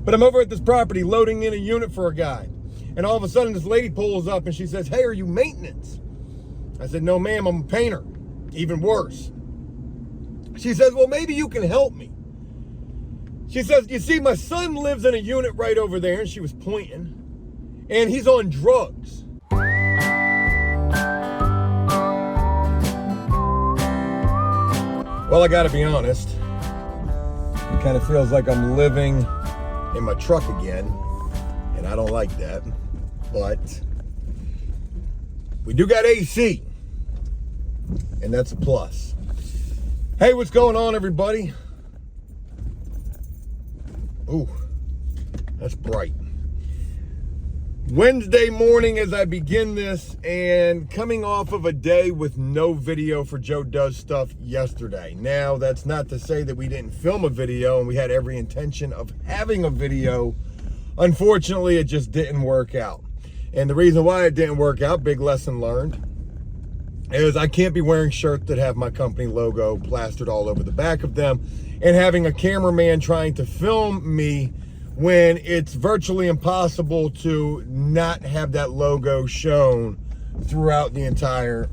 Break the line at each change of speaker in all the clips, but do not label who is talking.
But I'm over at this property loading in a unit for a guy. And all of a sudden this lady pulls up and she says, "Hey, are you maintenance?" I said, "No, ma'am, I'm a painter." Even worse. She says, "Well, maybe you can help me." She says, "You see, my son lives in a unit right over there," and she was pointing, "and he's on drugs." Well, I gotta be honest, it kind of feels like I'm living in my truck again, and I don't like that, but we do got AC, and that's a plus. Hey, what's going on, everybody? Ooh, that's bright. Wednesday morning as I begin this, and coming off of a day with no video for Joe Does Stuff yesterday. Now, that's not to say that we didn't film a video and we had every intention of having a video. Unfortunately, it just didn't work out. And the reason why it didn't work out, big lesson learned, is I can't be wearing shirts that have my company logo plastered all over the back of them and having a cameraman trying to film me when it's virtually impossible to not have that logo shown throughout the entire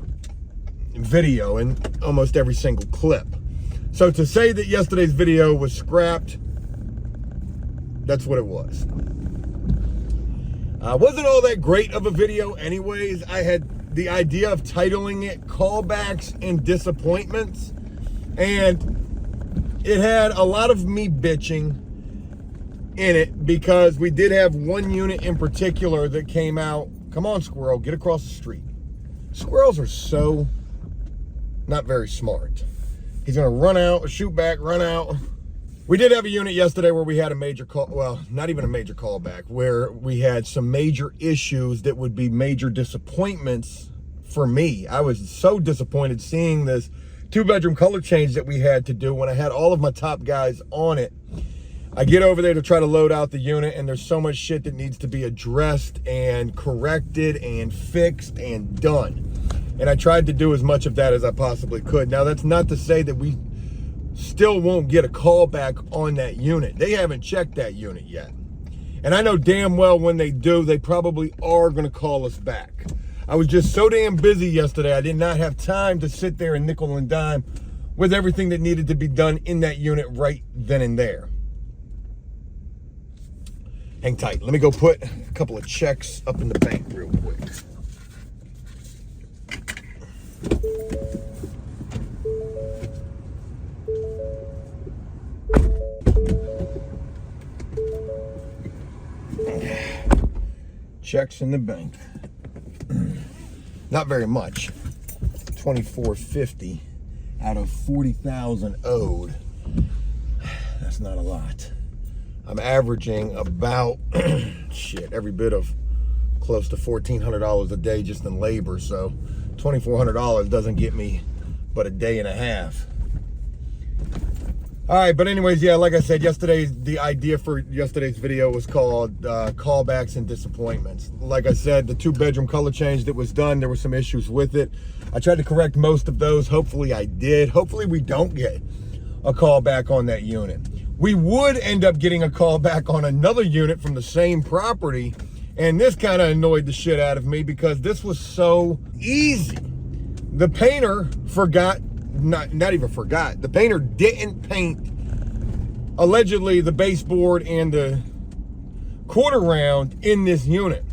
video and almost every single clip. So to say that yesterday's video was scrapped, that's what it was. Wasn't all that great of a video anyways. I had the idea of titling it Callbacks and Disappointments, and it had a lot of me bitching in it because we did have one unit in particular that came out. Come on, squirrel, get across the street. Squirrels are so not very smart. He's gonna run out, shoot back, run out. We did have a unit yesterday where we had a major call, well, not even a major callback, where we had some major issues that would be major disappointments for me. I was so disappointed seeing this 2-bedroom color change that we had to do when I had all of my top guys on it. I get over there to try to load out the unit, and there's so much shit that needs to be addressed and corrected and fixed and done. And I tried to do as much of that as I possibly could. Now, that's not to say that we still won't get a call back on that unit. They haven't checked that unit yet. And I know damn well when they do, they probably are gonna call us back. I was just so damn busy yesterday, I did not have time to sit there and nickel and dime with everything that needed to be done in that unit right then and there. Hang tight. Let me go put a couple of checks up in the bank real quick. Checks in the bank. Not very much. $24.50 out of $40,000 owed. That's not a lot. I'm averaging about, every bit of close to $1,400 a day just in labor. So $2,400 doesn't get me but a day and a half. All right, but anyways, yeah, like I said, the idea for yesterday's video was called Callbacks and Disappointments. Like I said, the 2-bedroom color change that was done, there were some issues with it. I tried to correct most of those. Hopefully I did. Hopefully we don't get a call back on that unit. We would end up getting a call back on another unit from the same property, and this kind of annoyed the shit out of me because this was so easy. The painter forgot, not even forgot, the painter didn't paint, allegedly, the baseboard and the quarter round in this unit.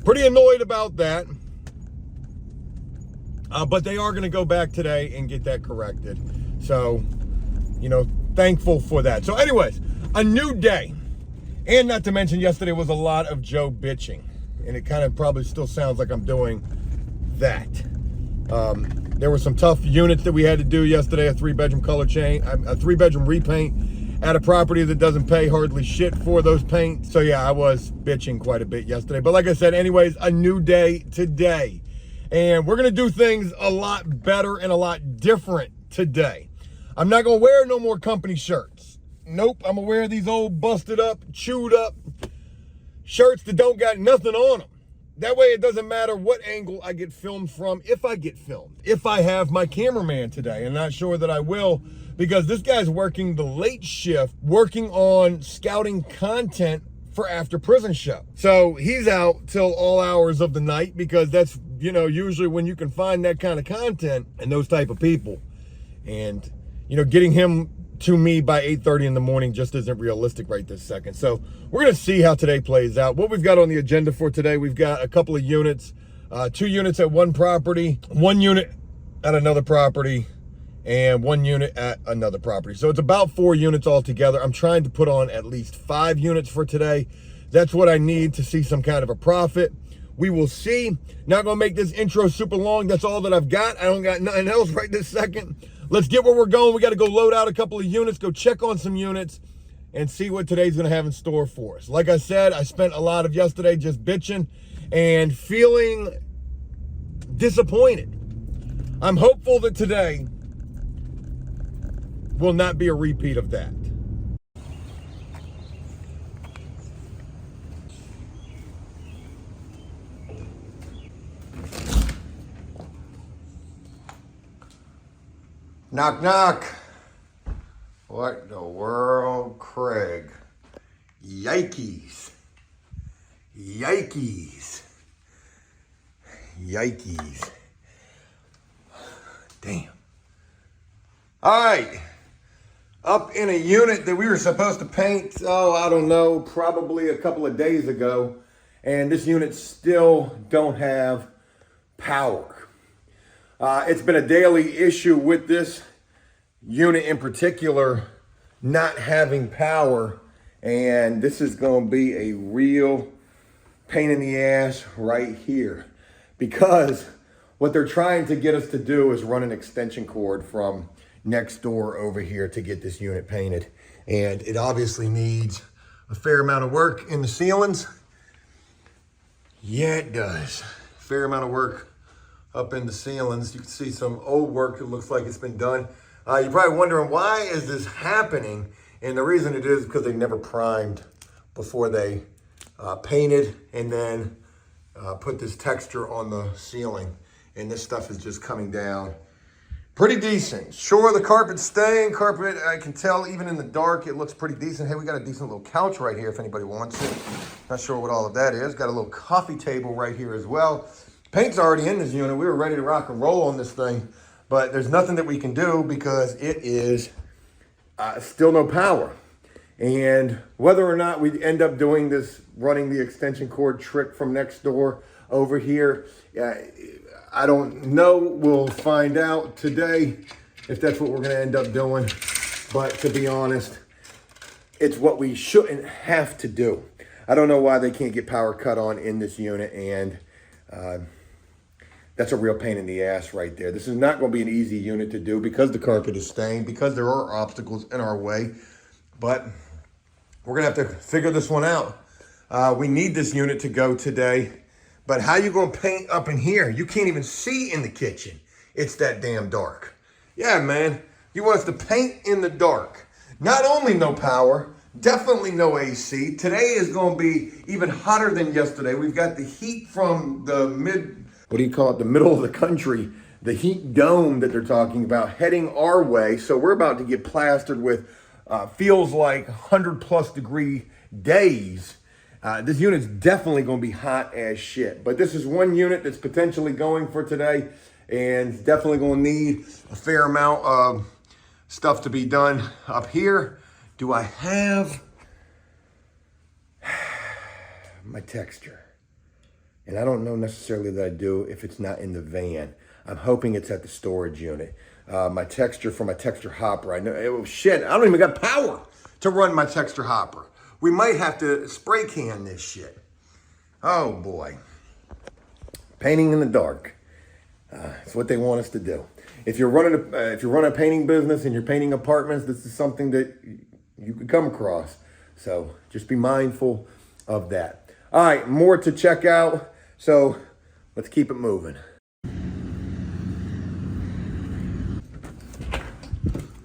Pretty annoyed about that, but they are going to go back today and get that corrected. So, you know, thankful for that. So anyways, a new day. And not to mention yesterday was a lot of Joe bitching. And it kind of probably still sounds like I'm doing that. There were some tough units that we had to do yesterday. A 3-bedroom color change, a 3-bedroom repaint at a property that doesn't pay hardly shit for those paints. So yeah, I was bitching quite a bit yesterday. But like I said, anyways, a new day today. And we're going to do things a lot better and a lot different today. I'm not going to wear no more company shirts. Nope, I'm going to wear these old busted up, chewed up shirts that don't got nothing on them. That way it doesn't matter what angle I get filmed from, if I get filmed. If I have my cameraman today, and not sure that I will because this guy's working the late shift, working on scouting content for After Prison Show. So he's out till all hours of the night because that's, you know, usually when you can find that kind of content and those type of people. And, you know, getting him to me by 8:30 in the morning just isn't realistic right this second. So we're going to see how today plays out. What we've got on the agenda for today, we've got a couple of units, 2 units at one property, 1 unit at another property, and 1 unit at another property. So it's about 4 units altogether. I'm trying to put on at least 5 units for today. That's what I need to see some kind of a profit. We will see. Not gonna make this intro super long. That's all that I've got. I don't got nothing else right this second. Let's get where we're going. We got to go load out a couple of units, go check on some units, and see what today's gonna have in store for us. Like I said, I spent a lot of yesterday just bitching and feeling disappointed. I'm hopeful that today will not be a repeat of that. Knock, knock. What the world, Craig? Yikes. Yikes. Yikes. Damn. All right. Up in a unit that we were supposed to paint, I don't know, probably a couple of days ago. And this unit still don't have power. It's been a daily issue with this unit in particular not having power. And this is going to be a real pain in the ass right here. Because what they're trying to get us to do is run an extension cord from next door over here to get this unit painted. And it obviously needs a fair amount of work in the ceilings. Yeah, it does. Fair amount of work up in the ceilings. You can see some old work that looks like it's been done. You're probably wondering, why is this happening? And the reason it is because they never primed before they painted and then put this texture on the ceiling. And this stuff is just coming down pretty decent. Sure, the carpet's staying. Carpet, I can tell, even in the dark, it looks pretty decent. Hey, we got a decent little couch right here if anybody wants it. Not sure what all of that is. Got a little coffee table right here as well. Paint's already in this unit. We were ready to rock and roll on this thing, but there's nothing that we can do because it is still no power. And whether or not we end up doing this, running the extension cord trick from next door over here, I don't know. We'll find out today if that's what we're going to end up doing. But to be honest, it's what we shouldn't have to do. I don't know why they can't get power cut on in this unit. And that's a real pain in the ass right there. This is not going to be an easy unit to do because the carpet is staying, because there are obstacles in our way. But we're going to have to figure this one out. We need this unit to go today. But how you gonna paint up in here? You can't even see in the kitchen. It's that damn dark. Yeah, man. You want us to paint in the dark. Not only no power, definitely no AC. Today is gonna be even hotter than yesterday. We've got the heat from the the middle of the country, the heat dome that they're talking about heading our way. So we're about to get plastered with feels like 100+ degree days. This unit's definitely going to be hot as shit. But this is one unit that's potentially going for today and definitely going to need a fair amount of stuff to be done up here. Do I have my texture? And I don't know necessarily that I do if it's not in the van. I'm hoping it's at the storage unit. My texture for my texture hopper. I know, shit, I don't even got power to run my texture hopper. We might have to spray can this shit. Oh boy. Painting in the dark. It's what they want us to do. If you're running a painting business and you're painting apartments, this is something that you could come across. So just be mindful of that. All right, more to check out. So let's keep it moving.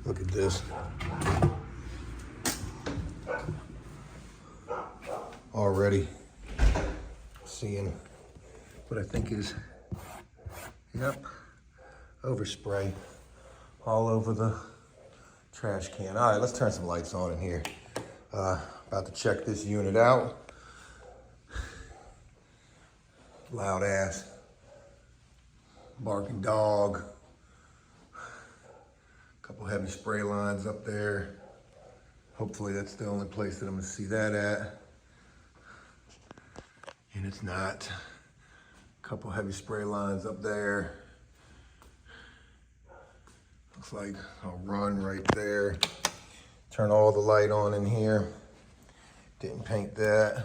Look at this. Already seeing what I think is, yep, overspray all over the trash can. All right, let's turn some lights on in here. About to check this unit out. Loud ass barking dog. Couple heavy spray lines up there. Hopefully that's the only place that I'm gonna see that at. And it's not. Couple heavy spray lines up there. Looks like a run right there. Turn all the light on in here. Didn't paint that.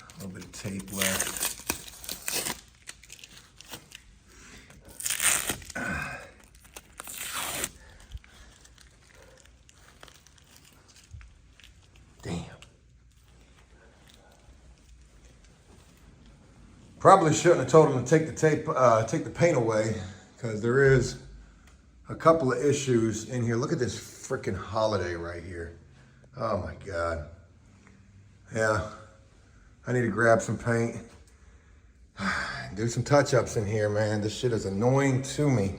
A little bit of tape left. Damn. Probably shouldn't have told him to take the paint away, because there is a couple of issues in here. Look at this freaking holiday right here. Oh my God. Yeah, I need to grab some paint. Do some touch-ups in here, man. This shit is annoying to me.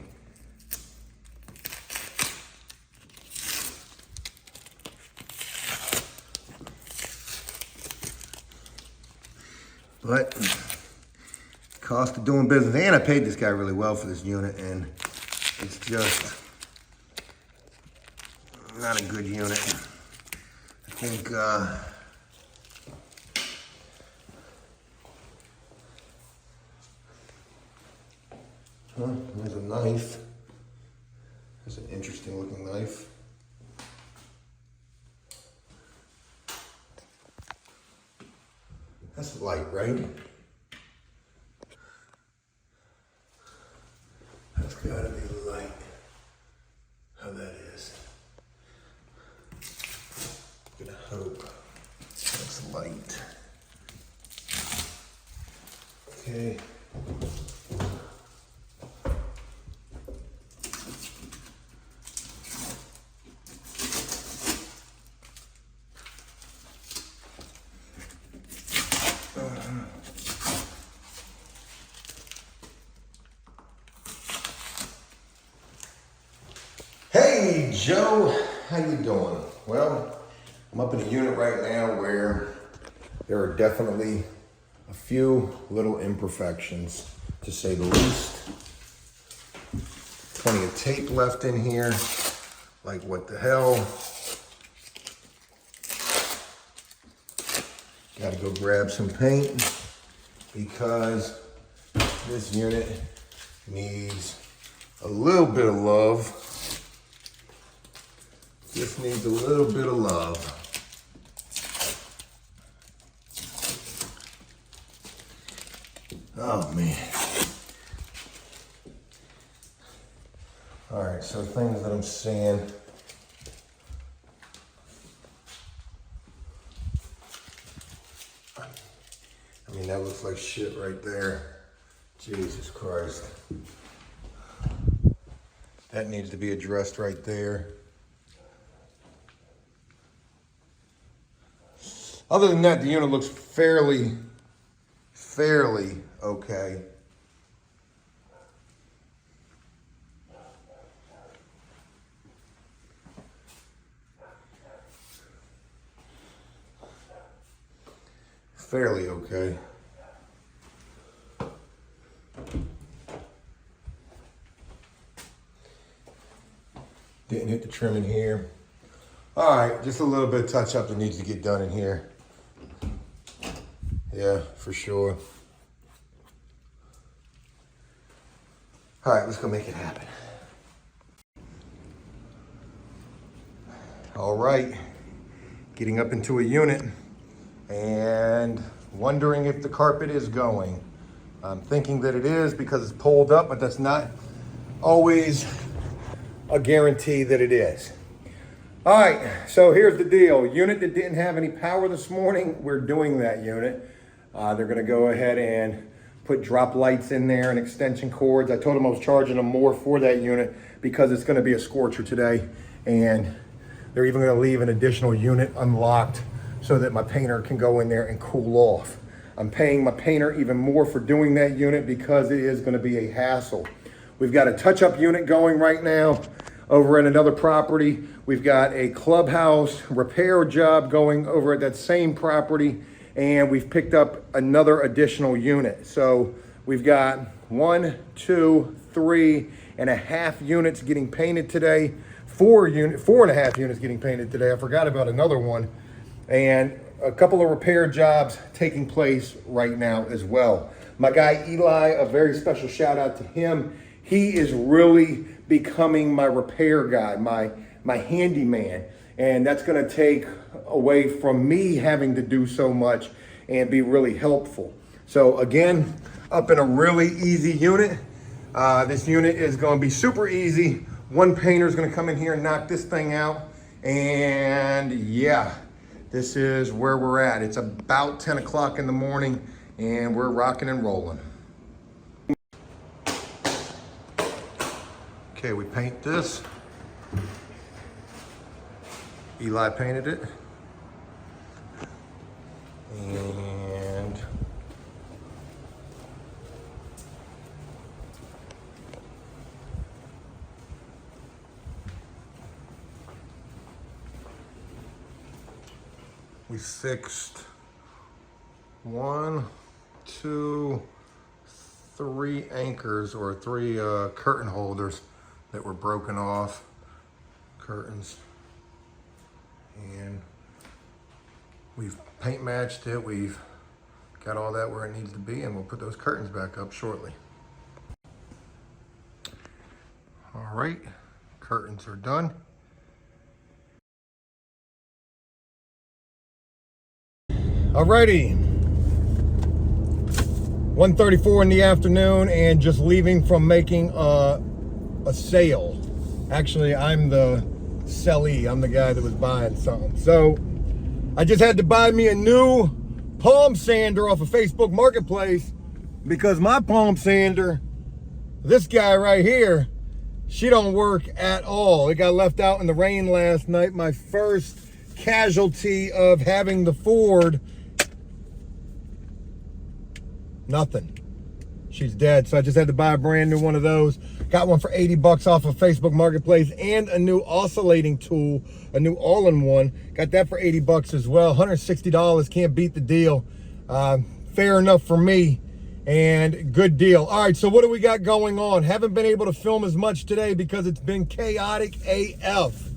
But cost of doing business, and I paid this guy really well for this unit, and it's just not a good unit. I think there's a knife. There's an interesting looking knife. That's light, right? That's gotta be light. How that is. I'm gonna hope that's light. Okay. Hey Joe, how you doing? Well, I'm up in a unit right now where there are definitely a few little imperfections, to say the least. Plenty of tape left in here. Like, what the hell? Gotta go grab some paint because this unit needs a little bit of love. Just needs a little bit of love. Oh man. All right, so things that I'm seeing. I mean, that looks like shit right there. Jesus Christ. That needs to be addressed right there. Other than that, the unit looks fairly okay. Fairly okay. Didn't hit the trim in here. All right, just a little bit of touch up that needs to get done in here. Yeah, for sure. All right, let's go make it happen. All right, getting up into a unit and wondering if the carpet is going. I'm thinking that it is because it's pulled up, but that's not always a guarantee that it is. All right, so here's the deal. Unit that didn't have any power this morning, we're doing that unit. They're gonna go ahead and put drop lights in there and extension cords. I told them I was charging them more for that unit because it's gonna be a scorcher today. And they're even gonna leave an additional unit unlocked so that my painter can go in there and cool off. I'm paying my painter even more for doing that unit because it is going to be a hassle. We've got a touch-up unit going right now over at another property. We've got a clubhouse repair job going over at that same property, and we've picked up another additional unit. So we've got 1, 2, 3.5 units getting painted today. 4.5 units getting painted today. I forgot about another one. And a couple of repair jobs taking place right now as well. My guy Eli, a very special shout out to him. He is really becoming my repair guy, my handyman. And that's gonna take away from me having to do so much and be really helpful. So again, up in a really easy unit. This unit is gonna be super easy. One painter is gonna come in here and knock this thing out. And yeah, this is where we're at. It's about 10 o'clock in the morning and we're rocking and rolling. Okay, we paint this. Eli painted it. And we fixed 1, 2, 3 anchors or 3 curtain holders that were broken off, curtains. And we've paint matched it. We've got all that where it needs to be, and we'll put those curtains back up shortly. All right, curtains are done. Alrighty, 1:34 in the afternoon, and just leaving from making a sale. Actually, I'm the sellee. I'm the guy that was buying something. So I just had to buy me a new palm sander off of Facebook Marketplace because my palm sander, this guy right here, she don't work at all. It got left out in the rain last night. My first casualty of having the Ford. Nothing. She's dead. So I just had to buy a brand new one of those. Got one for 80 bucks off of Facebook Marketplace, and a new oscillating tool, a new all-in-one. Got that for 80 bucks as well. $160. Can't beat the deal. Fair enough for me, and good deal. All right, so what do we got going on? Haven't been able to film as much today because it's been chaotic AF.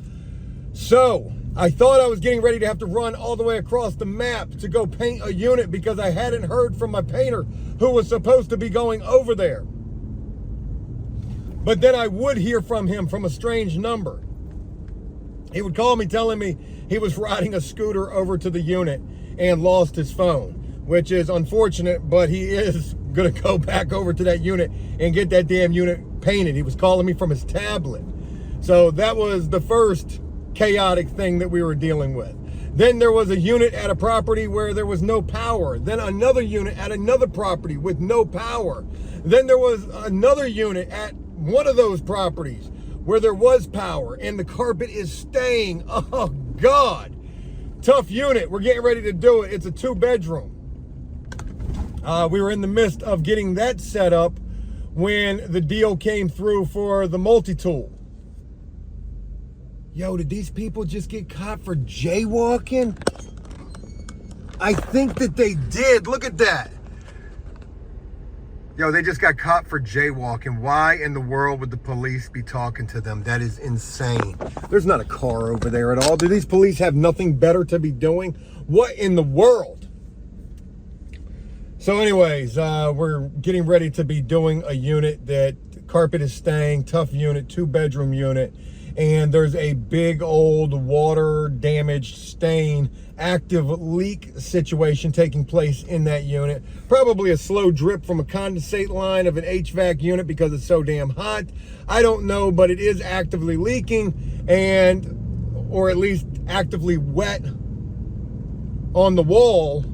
So I thought I was getting ready to have to run all the way across the map to go paint a unit because I hadn't heard from my painter who was supposed to be going over there. But then I would hear from him from a strange number. He would call me telling me he was riding a scooter over to the unit and lost his phone, which is unfortunate, but he is gonna go back over to that unit and get that damn unit painted. He was calling me from his tablet. So that was the first chaotic thing that we were dealing with. Then there was a unit at a property where there was no power. Then another unit at another property with no power. Then there was another unit at one of those properties where there was power and the carpet is staying. Oh God, tough unit. We're getting ready to do it. It's a 2-bedroom. We were in the midst of getting that set up when the deal came through for the multi-tool. Yo, did these people just get caught for jaywalking? I think that they did. Look at that. Yo, they just got caught for jaywalking. Why in the world would the police be talking to them? That is insane. There's not a car over there at all. Do these police have nothing better to be doing? What in the world? So anyways, we're getting ready to be doing a unit that carpet is staying, tough unit, 2-bedroom unit. And there's a big old water damaged stain, active leak situation taking place in that unit. Probably a slow drip from a condensate line of an HVAC unit because it's so damn hot. I don't know, but it is actively leaking, and or at least actively wet on the wall.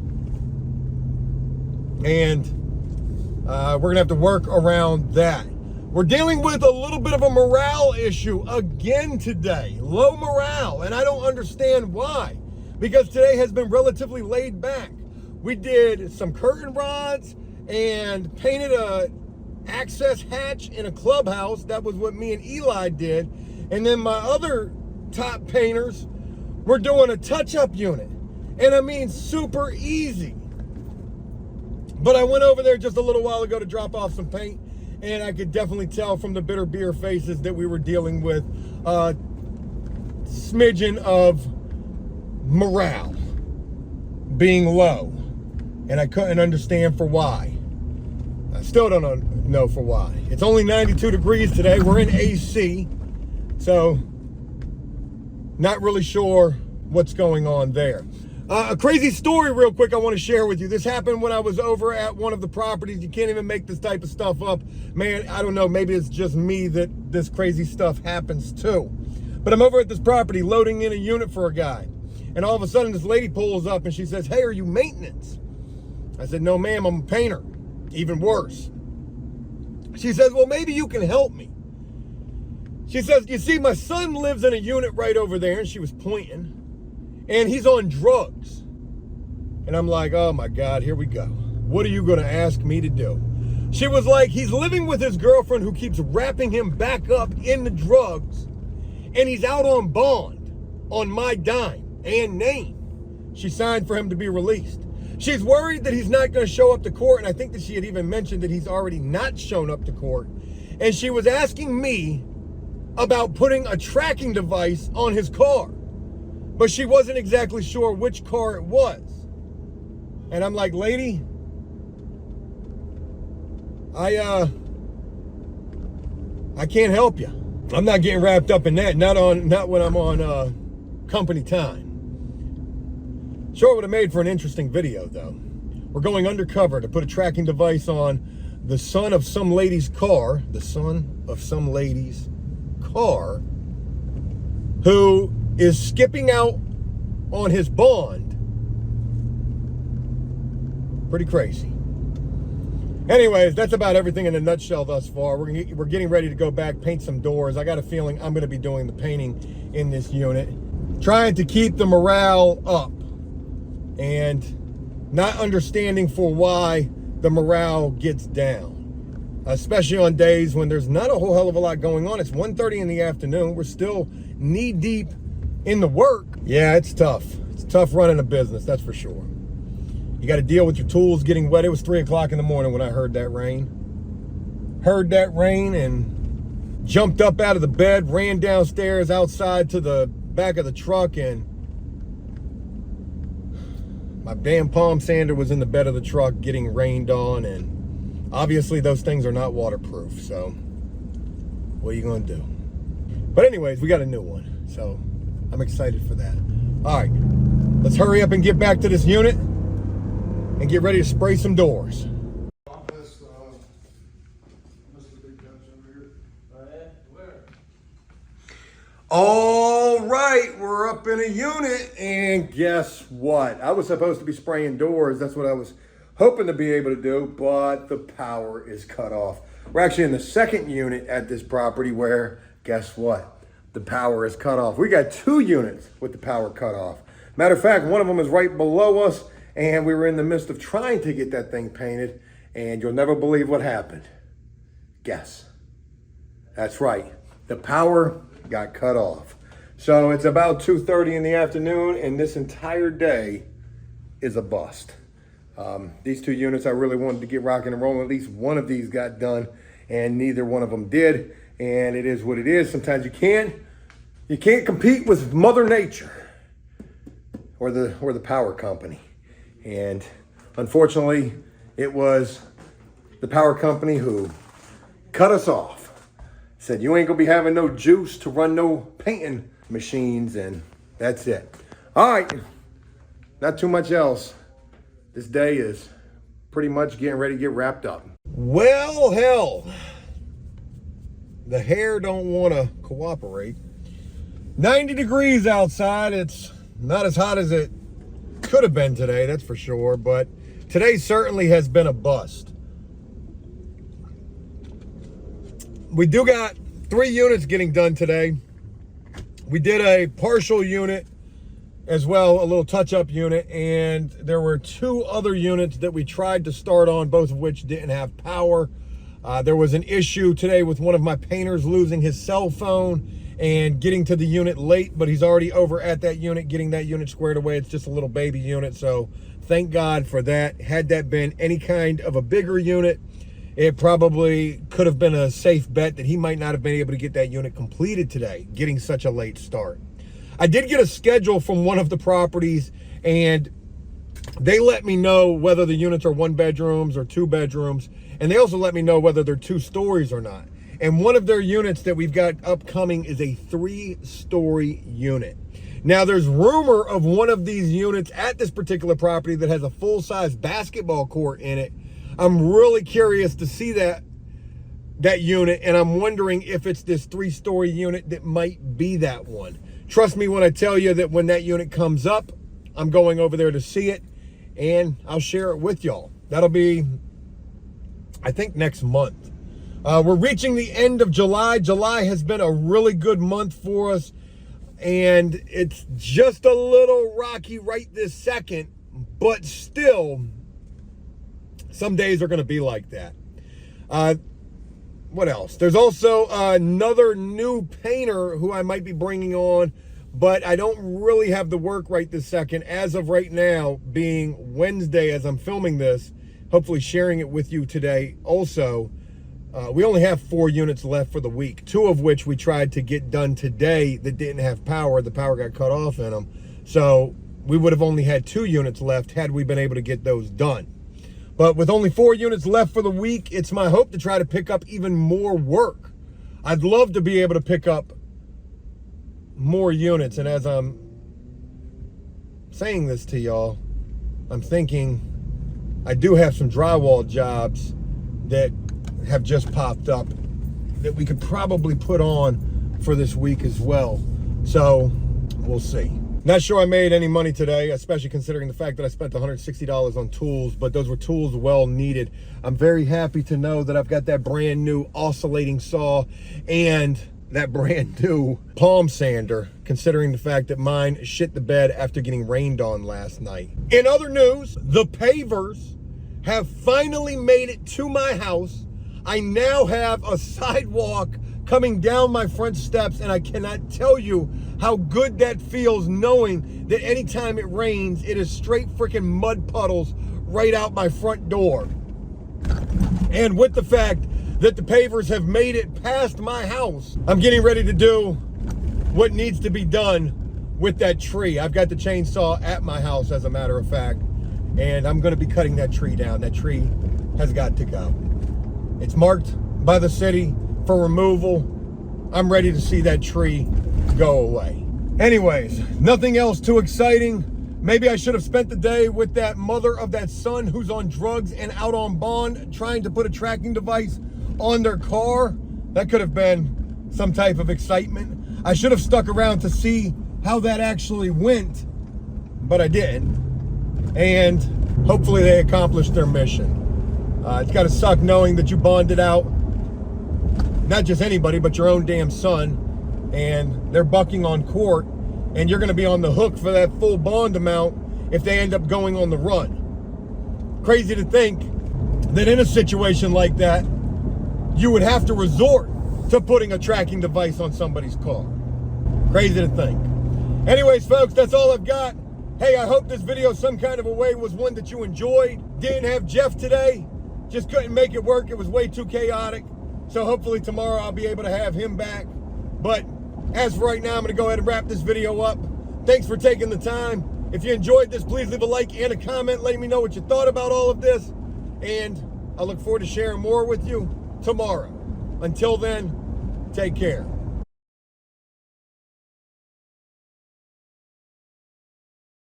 And we're gonna have to work around that. We're dealing with a little bit of a morale issue again today. Low morale, and I don't understand why. Because today has been relatively laid back. We did some curtain rods and painted a access hatch in a clubhouse. That was what me and Eli did. And then my other top painters were doing a touch-up unit. And I mean, super easy. But I went over there just a little while ago to drop off some paint, and I could definitely tell from the bitter beer faces that we were dealing with a smidgen of morale being low. And I couldn't understand for why. I still don't know for why. It's only 92 degrees today. We're in AC, so not really sure what's going on there. A crazy story real quick I want to share with you. This happened when I was over at one of the properties. You can't even make this type of stuff up. Man, I don't know. Maybe it's just me that this crazy stuff happens to. But I'm over at this property loading in a unit for a guy. And all of a sudden this lady pulls up and she says, "Hey, are you maintenance?" I said, "No, ma'am, I'm a painter." Even worse. She says, "Well, maybe you can help me." She says, "You see, my son lives in a unit right over there," and she was pointing, "and he's on drugs." And I'm like, oh my God, here we go. What are you going to ask me to do? She was like, "He's living with his girlfriend who keeps wrapping him back up in the drugs, and he's out on bond on my dime and name." She signed for him to be released. She's worried that he's not going to show up to court, and I think that she had even mentioned that he's already not shown up to court. And she was asking me about putting a tracking device on his car, but she wasn't exactly sure which car it was. And I'm like, lady, I can't help you. I'm not getting wrapped up in that. Not when I'm on company time. Sure would have made for an interesting video, though. We're going undercover to put a tracking device on the son of some lady's car, who is skipping out on his bond. Pretty crazy. Anyways, that's about everything in a nutshell thus far. We're getting ready to go back, paint some doors. I got a feeling I'm going to be doing the painting in this unit, trying to keep the morale up, and not understanding for why the morale gets down, especially on days when there's not a whole hell of a lot going on. It's 1:30 in the afternoon. We're still knee deep in the work. Yeah, it's tough. It's tough running a business, that's for sure. You got to deal with your tools getting wet. It was 3 o'clock in the morning when I heard that rain. Heard that rain and jumped up out of the bed, ran downstairs outside to the back of the truck, and my damn palm sander was in the bed of the truck getting rained on, and obviously those things are not waterproof, so what are you going to do? But anyways, we got a new one, so I'm excited for that. All right, let's hurry up and get back to this unit and get ready to spray some doors. All right, we're up in a unit, and guess what? I was supposed to be spraying doors. That's what I was hoping to be able to do, but the power is cut off. We're actually in the second unit at this property where, guess what? The power is cut off. We got 2 units with the power cut off. Matter of fact, one of them is right below us, and we were in the midst of trying to get that thing painted, and you'll never believe what happened. Guess. That's right. The power got cut off. So it's about 2:30 in the afternoon, and this entire day is a bust. These 2 units, I really wanted to get rocking and rolling. At least one of these got done, and neither one of them did. And it is what it is. Sometimes you can't compete with Mother Nature or the power company. And unfortunately, it was the power company who cut us off. Said, you ain't gonna be having no juice to run no painting machines, and that's it. All right, not too much else. This day is pretty much getting ready to get wrapped up. Well, hell, the hair don't want to cooperate. 90 degrees outside. It's not as hot as it could have been today, that's for sure, but today certainly has been a bust. We do got 3 units getting done today. We did a partial unit as well, a little touch-up unit, and there were 2 other units that we tried to start on, both of which didn't have power. There was an issue today with one of my painters losing his cell phone and getting to the unit late, but he's already over at that unit, getting that unit squared away. It's just a little baby unit, so thank God for that. Had that been any kind of a bigger unit, it probably could have been a safe bet that he might not have been able to get that unit completed today, getting such a late start. I did get a schedule from one of the properties, and they let me know whether the units are 1 bedrooms or 2 bedrooms, and they also let me know whether they're 2 stories or not. And one of their units that we've got upcoming is a 3-story unit. Now, there's rumor of one of these units at this particular property that has a full-size basketball court in it. I'm really curious to see that unit, and I'm wondering if it's this 3-story unit that might be that one. Trust me when I tell you that when that unit comes up, I'm going over there to see it, and I'll share it with y'all. That'll be, I think, next month. We're reaching the end of July. July has been a really good month for us, and it's just a little rocky right this second, but still, some days are going to be like that. What else? There's also another new painter who I might be bringing on, but I don't really have the work right this second. As of right now, being Wednesday as I'm filming this, hopefully sharing it with you today also, we only have 4 units left for the week, 2 of which we tried to get done today that didn't have power. The power got cut off in them. So we would have only had 2 units left had we been able to get those done. But with only 4 units left for the week, it's my hope to try to pick up even more work. I'd love to be able to pick up more units. And as I'm saying this to y'all, I'm thinking I do have some drywall jobs that have just popped up that we could probably put on for this week as well. So we'll see. Not sure I made any money today, especially considering the fact that I spent $160 on tools, but those were tools well needed. I'm very happy to know that I've got that brand new oscillating saw and that brand new palm sander, considering the fact that mine shit the bed after getting rained on last night. In other news, the pavers have finally made it to my house. I now have a sidewalk coming down my front steps, and I cannot tell you how good that feels knowing that anytime it rains, it is straight freaking mud puddles right out my front door. And with the fact that the pavers have made it past my house, I'm getting ready to do what needs to be done with that tree. I've got the chainsaw at my house, as a matter of fact, and I'm going to be cutting that tree down. That tree has got to go. It's marked by the city for removal. I'm ready to see that tree go away. Anyways, nothing else too exciting. Maybe I should have spent the day with that mother of that son who's on drugs and out on bond trying to put a tracking device on their car. That could have been some type of excitement. I should have stuck around to see how that actually went, but I didn't. And hopefully they accomplished their mission. It's got to suck knowing that you bonded out not just anybody, but your own damn son, and they're bucking on court, and you're going to be on the hook for that full bond amount if they end up going on the run. Crazy to think that in a situation like that, you would have to resort to putting a tracking device on somebody's car. Crazy to think. Anyways, folks, that's all I've got. Hey, I hope this video some kind of a way was one that you enjoyed. Didn't have Jeff today. Just couldn't make it work. It was way too chaotic. So hopefully tomorrow I'll be able to have him back. But as for right now, I'm going to go ahead and wrap this video up. Thanks for taking the time. If you enjoyed this, please leave a like and a comment letting me know what you thought about all of this. And I look forward to sharing more with you tomorrow. Until then, take care.